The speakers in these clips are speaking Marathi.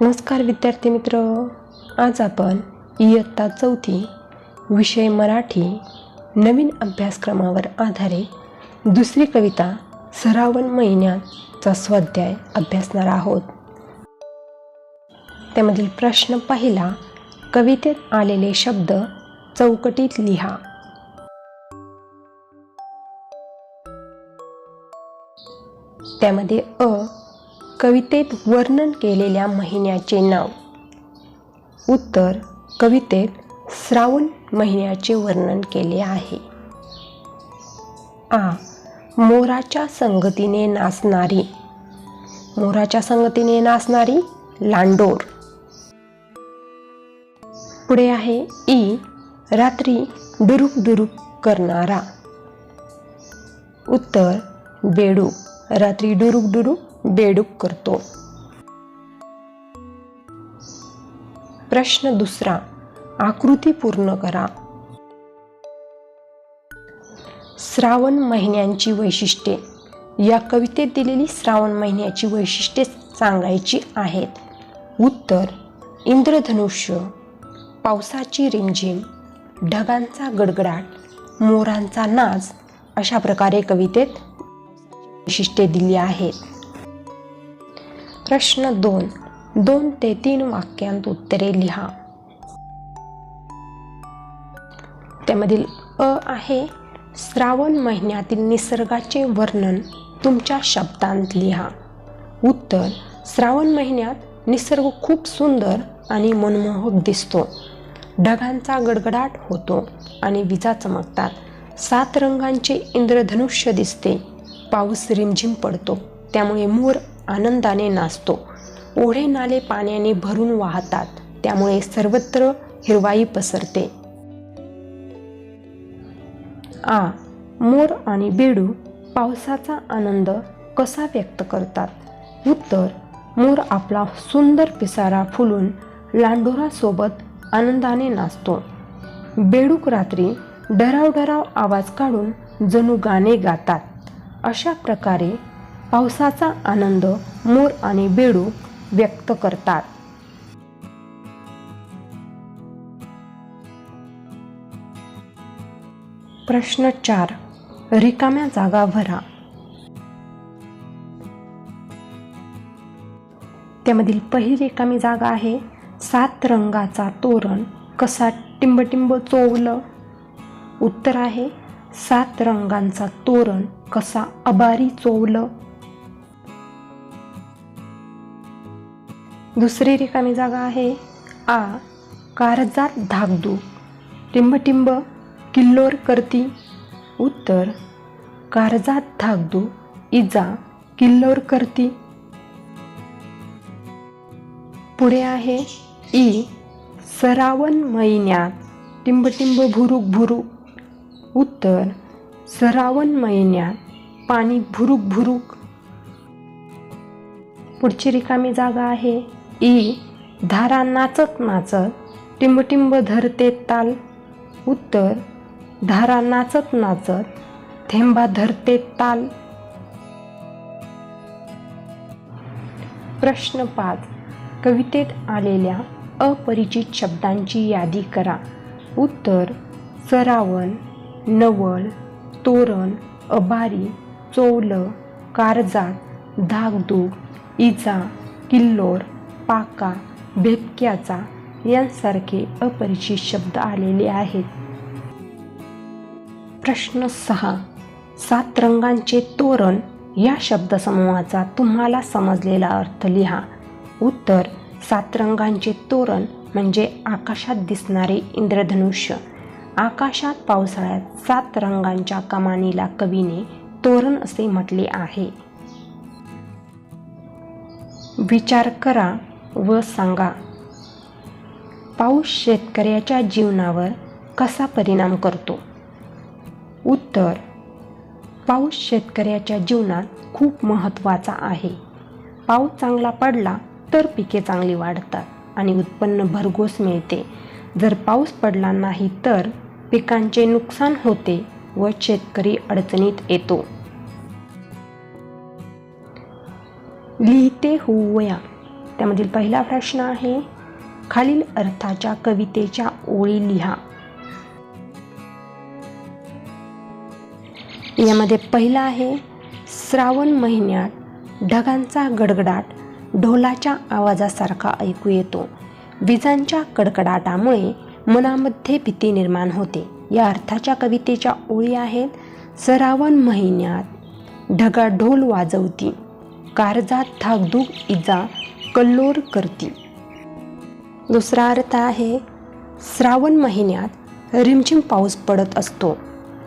नमस्कार विद्यार्थी मित्र, आज आपण इयत्ता 4 विषय मराठी नवीन अभ्यासक्रमावर आधारित दुसरी कविता श्रावण महिन्याचा स्वाध्याय अभ्यासणार आहोत. त्यामधील प्रश्न पहिला, कवितेत आलेले शब्द चौकटीत लिहा. त्यामध्ये कवितेत वर्णन केलेल्या महिन्याचे नाव. उत्तर, कवितेत श्रावण महिन्याचे वर्णन केले आहे. मोराच्या संगतीने नाचणारी. मोराच्या संगतीने नाचणारी लांडोर. पुढे आहे रात्री डुरुक डुरुक करणारा. उत्तर, बेडूक. रात्री डुरुक डुरुक बेडूक करतो. प्रश्न दुसरा, आकृती पूर्ण करा. श्रावण महिन्यांची वैशिष्ट्ये. या कवितेत दिलेली श्रावण महिन्याची वैशिष्ट्ये सांगायची आहेत. उत्तर, इंद्रधनुष्य, पावसाची रिमझिम, ढगांचा गडगडाट, मोरांचा नाच अशा प्रकारे कवितेत वैशिष्ट्ये दिली आहेत. प्रश्न 2 ते 3 वाक्यांत उत्तरे लिहा. त्यामधील आहे, श्रावण महिन्यातील निसर्गाचे वर्णन तुमच्या शब्दांत लिहा. उत्तर, श्रावण महिन्यात निसर्ग खूप सुंदर आणि मनमोहक दिसतो. ढगांचा गडगडाट होतो आणि विजा चमकतात. 7 रंगांचे इंद्रधनुष्य दिसते. पाऊस रिमझिम पडतो, त्यामुळे मोर आनंदाने नाचतो. ओढे नाले पाण्याने भरून वाहतात, त्यामुळे सर्वत्र हिरवाई पसरते. मोर आणि बेडूक पावसाचा आनंद कसा व्यक्त करतात. उत्तर, मोर आपला सुंदर पिसारा फुलून लांडोरासोबत आनंदाने नाचतो. बेडूक रात्री डराव आवाज काढून जणू गाणे गातात. अशा प्रकारे पावसाचा आनंद मोर आणि बेडूक व्यक्त करतात. प्रश्न 4, रिकाम्या जागा भरा. त्यामधील पहिली रिकामी जागा आहे, 7 रंगाचा तोरण कसा टिंबटिंब चोवलं. उत्तर आहे, 7 रंगांचा तोरण कसा अबारी चोवलं. दुसरी रिकामी जागा आहे, काळजात धाकधूक, टिंबटिंब किल्लोर करती. उत्तर, काळजात धाकधूक इजा किल्लोर करती. पुढे आहे, श्रावण महिन्यात टिंबटिंब भुरुक भुरुक. उत्तर, श्रावण महिन्यात पाणी भुरुक भुरुक. पुढची रिकामी जागा आहे, धारा नाचत नाचत टिंबटिंब धरते ताल. उत्तर, धारा नाचत नाचत थेंबा धरते ताल. प्रश्न 5, कवितेत आलेल्या अपरिचित शब्दांची यादी करा. उत्तर, श्रावण, नवल, तोरण, अबारी, चोवलं, काळजात, धाकधूक, इजा, किल्लोर, पाका, भेपक्याचा यांसारखे अपरिचित शब्द आलेले आहेत. प्रश्न 6, 7 रंगांचे तोरण या शब्दसमूहाचा तुम्हाला समजलेला अर्थ लिहा. उत्तर, 7 रंगांचे तोरण म्हणजे आकाशात दिसणारे इंद्रधनुष्य. आकाशात पावसाळ्यात 7 रंगांच्या कमानीला कवीने तोरण असे म्हटले आहे. विचार करा व सांगा. पाऊस शेतकऱ्याच्या जीवनावर कसा परिणाम करतो. उत्तर, पाऊस शेतकऱ्याच्या जीवनात खूप महत्त्वाचा आहे. पाऊस चांगला पडला तर पिके चांगली वाढतात आणि उत्पन्न भरघोस मिळते. जर पाऊस पडला नाही तर पिकांचे नुकसान होते व शेतकरी अडचणीत येतो. लिहिते होऊया. त्यामधील पहिला प्रश्न आहे, खालील अर्थाच्या कवितेच्या ओळी लिहा. यामध्ये पहिला आहे, श्रावण महिन्यात ढगांचा गडगडाट ढोलाच्या आवाजासारखा ऐकू येतो. विजांच्या कडकडाटामुळे मनामध्ये भीती निर्माण होते. या अर्थाच्या कवितेच्या ओळी आहेत, श्रावण महिन्यात ढगा ढोल वाजवती, काळजात धाकधूक इजा कल्लोळ करती. दुसरा अर्थ आहे, श्रावण महिन्यात रिमझिम पाऊस पडत असतो,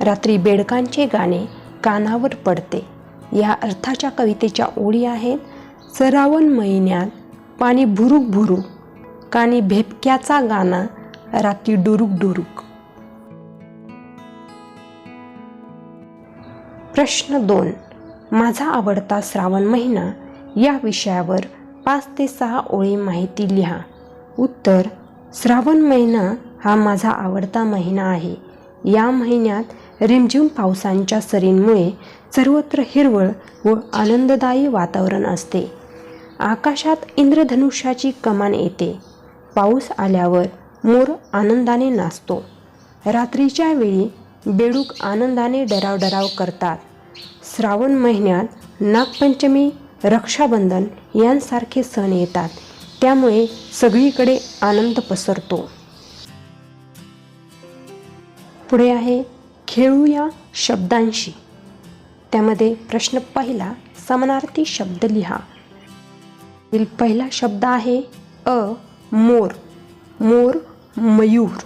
रात्री बेडकांचे गाणे कानावर पडते. या अर्थाच्या कवितेच्या ओळी आहेत, श्रावण महिन्यात पाणी भुरुक भुरुक, कानी भेपक्याचा गाणा रात्री डुरुक डुरुक. प्रश्न 2, माझा आवडता श्रावण महिना या विषयावर 5 ते 6 ओळी माहिती लिहा. उत्तर, श्रावण महिना हा माझा आवडता महिना आहे. या महिन्यात रिमझिम पावसांच्या सरींमुळे सर्वत्र हिरवळ व आनंददायी वातावरण असते. आकाशात इंद्रधनुष्याची कमान येते. पाऊस आल्यावर मोर आनंदाने नाचतो. रात्रीच्या वेळी बेडूक आनंदाने डरावडराव करतात. श्रावण महिन्यात नागपंचमी, रक्षाबंधन यांसारखे सण येतात. त्यामुळे सगळीकडे आनंद पसरतो. पुढे आहे, खेळूया शब्दांशी. त्यामध्ये प्रश्न पहिला, समानार्थी शब्द लिहा. पहिला शब्द आहे मोर. मोर मयूर.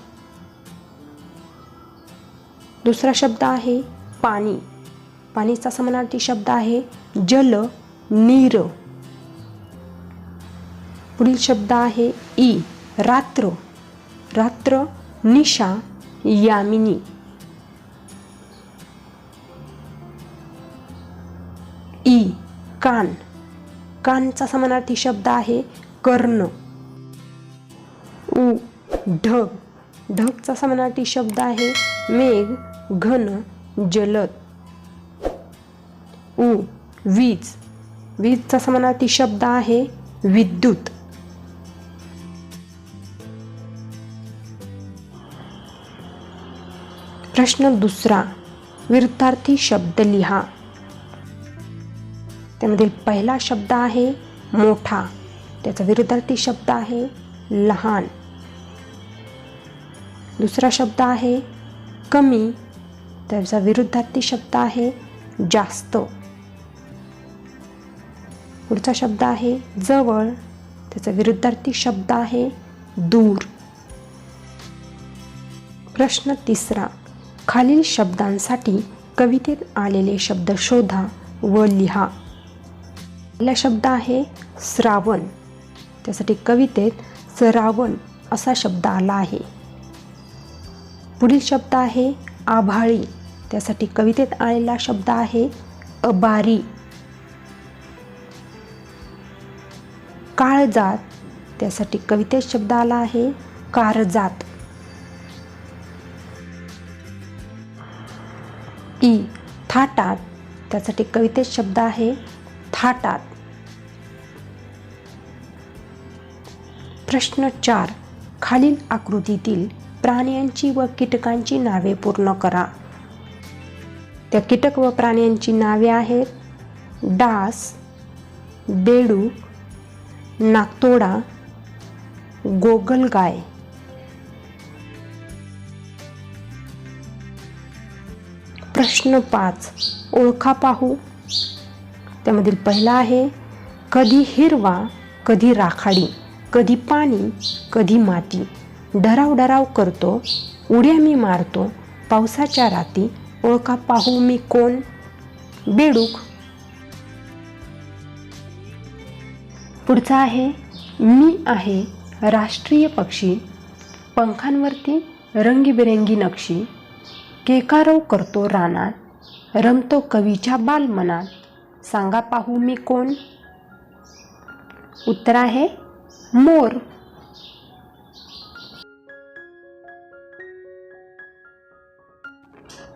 दुसरा शब्द आहे पाणी. पाणीचा समानार्थी शब्द आहे जल, नीर. पुढील शब्द आहे रात्र. रात्र निशा, यामिनी. कान. कानचा समानार्थी शब्द आहे कर्ण. ढग. ढगचा समानार्थी शब्द आहे मेघ, घन, जलद. वीज. वीजचा समानार्थी शब्द आहे विद्युत. प्रश्न दुसरा, विरुद्धार्थी शब्द लिहा. त्यामधील पहिला शब्द आहे मोठा. त्याचा विरुद्धार्थी शब्द आहे लहान. दुसरा शब्द आहे कमी. त्याचा विरुद्धार्थी शब्द आहे जास्त. पुढचा शब्द आहे जवळ. त्याचा विरुद्धार्थी शब्द आहे दूर. प्रश्न तिसरा, खालील शब्दांसाठी कवितेत आलेले शब्द शोधा व लिहा. पहिला शब्द आहे श्रावण. त्यासाठी कवितेत श्रावण असा शब्द आला आहे. पुढील शब्द आहे आभाळी. त्यासाठी कवितेत आलेला शब्द आहे अबारी. काळजात. त्यासाठी कवितेत शब्द आला आहे कारजात. थाटात. त्यासाठी कवितेत शब्द आहे थाटात. प्रश्न 4, खालील आकृतीतील प्राण्यांची व कीटकांची नावे पूर्ण करा. त्या कीटक व प्राण्यांची नावे आहेत डास, बेडूक, नाकतोडा, गोगलगाय. प्रश्न 5, ओळखा पाहू. त्यामधील पहिला आहे कधी हिरवा, कधी राखाडी, कधी पाणी, कधी माती. डराव डराव करतो, उड्या मी मारतो, पावसाच्या राती. ओळखा पाहू मी कोण? बेडूक. पुढचा आहे मी आहे राष्ट्रीय पक्षी, पंखांवरती रंगीबेरंगी नक्षी. केकारव करतो रानात, रमतो कवीच्या बालमनात. सांगा पाहू मी कोण? उत्तर आहे मोर.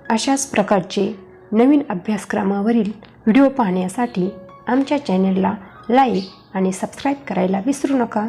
अशाच प्रकारचे नवीन अभ्यासक्रमावरील व्हिडिओ पाहण्यासाठी आमच्या चॅनलला लाईक आणि सबस्क्राईब करायला विसरू नका.